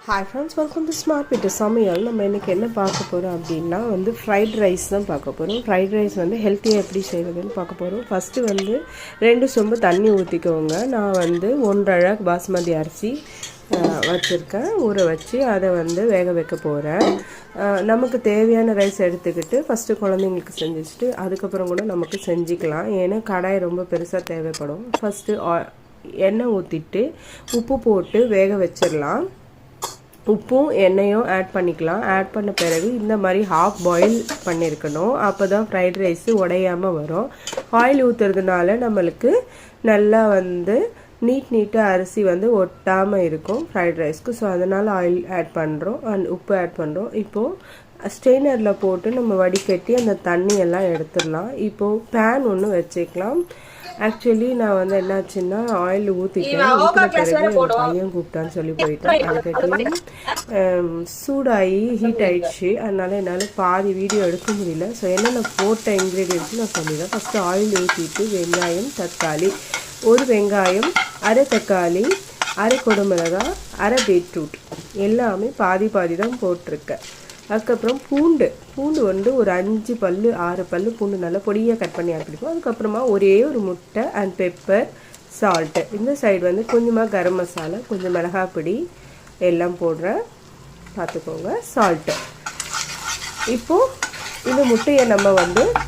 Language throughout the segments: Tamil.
Hi friends, welcome to Smart Pita சமையல். நம்ம இன்னைக்கு என்ன பார்க்க போறோம் அப்படின்னா ஃப்ரைட் ரைஸ் தான் பார்க்க போறோம். ஃப்ரைட் ரைஸ் ஹெல்த்தியா எப்படி செய்யறதுன்னு பார்க்க போறோம். ஃபர்ஸ்ட் 2 சொம்பு தண்ணி ஊத்திக்கோங்க. நான் 1.5 பாஸ்மதி அரிசி வச்சிருக்கேன். ஊற வச்சு அதை வேக வைக்க போறேன். நமக்கு தேவையான ரைஸ் எடுத்துக்கிட்டு ஃபர்ஸ்ட் குழந்தைங்களுக்கு செஞ்சுட்டு அதுக்கப்புறம் கூட நமக்கு செஞ்சுக்கலாம். ஏன்னா கடாய் ரொம்ப பெருசா தேவைப்படும். ஃபர்ஸ்ட் எண்ணெய் ஊத்திட்டு உப்பு போட்டு வேக வச்சிடலாம். உப்பும் எண்ணெயும் ஆட் பண்ணிக்கலாம். ஆட் பண்ண பிறகு இந்த மாதிரி ஹாஃப் பாயில் பண்ணியிருக்கணும். அப்போ தான் ஃப்ரைட் ரைஸு உடையாமல் வரும். ஆயில் ஊற்றுறதுனால நம்மளுக்கு நல்லா நீட்டாக அரிசி ஒட்டாமல் இருக்கும் ஃப்ரைட் ரைஸ்க்கு. ஸோ அதனால் ஆயில் ஆட் பண்ணுறோம் அண்ட் உப்பு ஆட் பண்ணுறோம். இப்போது ஸ்ட்ரெயினரில் போட்டு நம்ம வடிகட்டி அந்த தண்ணியெல்லாம் எடுத்துடலாம். இப்போது பேன் ஒன்று வச்சுக்கலாம். ஆக்சுவலி நான் என்னாச்சுன்னா ஆயில் ஊற்றிட்டேன். பையன் கூப்பிட்டான்னு சொல்லி போயிட்டேன். அதுக்கட்டி சூடாகி ஹீட் ஆயிடுச்சு. அதனால என்னால் பாதி வீடியோ எடுக்க முடியல. ஸோ என்னென்ன போட்ட இன்க்ரீடியன்ஸ் நான் சொல்லிடுறேன். ஃபஸ்ட்டு ஆயில் ஊற்றிட்டு வெங்காயம், தக்காளி, ஒரு வெங்காயம், அரை தக்காளி, அரை குடமிளகாய், அரை பீட்ரூட் எல்லாமே பாதி தான் போட்டிருக்கேன். அதுக்கப்புறம் பூண்டு ஒரு 5 பல்லு 6 பல்லு பூண்டு நல்லா பொடியாக கட் பண்ணி ஆட் பண்ணிப்போம். அதுக்கப்புறமா ஒரே ஒரு முட்டை அண்ட் பெப்பர், சால்ட்டு. இந்த சைடு கொஞ்சமாக கரம் மசாலா, கொஞ்சம் மிளகாய் பொடி எல்லாம் போடுறேன், பார்த்துக்கோங்க. சால்ட்டு. இப்போது இந்த முட்டையை நம்ம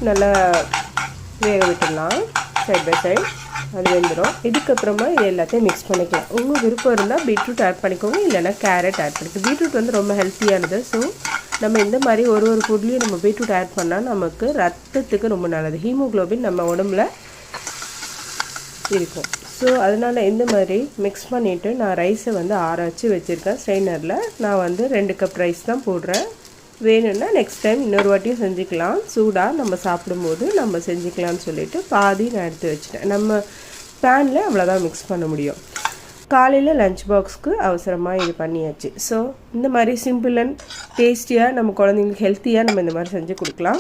நல்லா வேக விட்டுடலாம் சைட் பை சைட். அது வெந்துடும். இதுக்கப்புறமா இது எல்லாத்தையும் மிக்ஸ் பண்ணிக்கலாம். உங்கள் விருப்பம் இருந்தால் பீட்ரூட் ஆட் பண்ணிக்கோங்க, இல்லைன்னா கேரட் ஆட் பண்ணிக்கோங்க. பீட்ரூட் ரொம்ப ஹெல்த்தியானது. ஸோ நம்ம இந்த மாதிரி ஒரு ஃபுட்லேயும் நம்ம பீட்ரூட் ஆட் பண்ணால் நமக்கு ரத்தத்துக்கு ரொம்ப நல்லது. ஹீமோக்ளோபின் நம்ம உடம்புல இருக்கும். ஸோ அதனால் இந்த மாதிரி மிக்ஸ் பண்ணிவிட்டு நான் ரைஸை ஆற வச்சு வச்சுருக்கேன் ஸ்ட்ரெயினரில். நான் 2 கப் ரைஸ் தான் போடுறேன். வேணும்னா நெக்ஸ்ட் டைம் இன்னொரு வாட்டியும் செஞ்சுக்கலாம். சூடாக நம்ம சாப்பிடும்போது நம்ம செஞ்சுக்கலாம்னு சொல்லிவிட்டு பாதி நான் எடுத்து வச்சுட்டேன். நம்ம பேனில் அவ்வளோதான் மிக்ஸ் பண்ண முடியும். காலையில் லஞ்ச் பாக்ஸ்க்கு அவசரமாக இது பண்ணியாச்சு. ஸோ இந்த மாதிரி சிம்பிள் அண்ட் டேஸ்டியாக நம்ம குழந்தைங்களுக்கு ஹெல்த்தியாக நம்ம இந்த மாதிரி செஞ்சு கொடுக்கலாம்.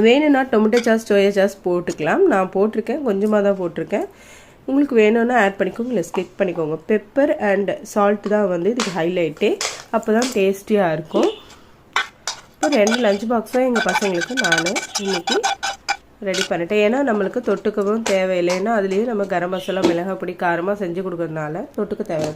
வேணும்னா டொமேட்டோ சாஸ், சோயா சாஸ் போட்டுக்கலாம். நான் போட்டிருக்கேன், கொஞ்சமாக தான் போட்டிருக்கேன். உங்களுக்கு வேணும்னா ஆட் பண்ணிக்கோங்க, இல்லை ஸ்கிப் பண்ணிக்கோங்க. பெப்பர் அண்ட் சால்ட் தான் இதுக்கு ஹைலைட்டே. அப்போ தான் டேஸ்டியாக இருக்கும். இப்போ 2 லஞ்ச் பாக்ஸ் தான் எங்கள் பசங்களுக்கு நான் இன்றைக்கி ரெடி பண்ணிட்டேன். ஏன்னா நம்மளுக்கு தொட்டுக்கவும் தேவையில்லை. ஏன்னா அதுலேயே நம்ம கரம் மசாலா, மிளகாய் பொடி காரமாக செஞ்சு கொடுக்கறதுனால தொட்டுக்க தேவை.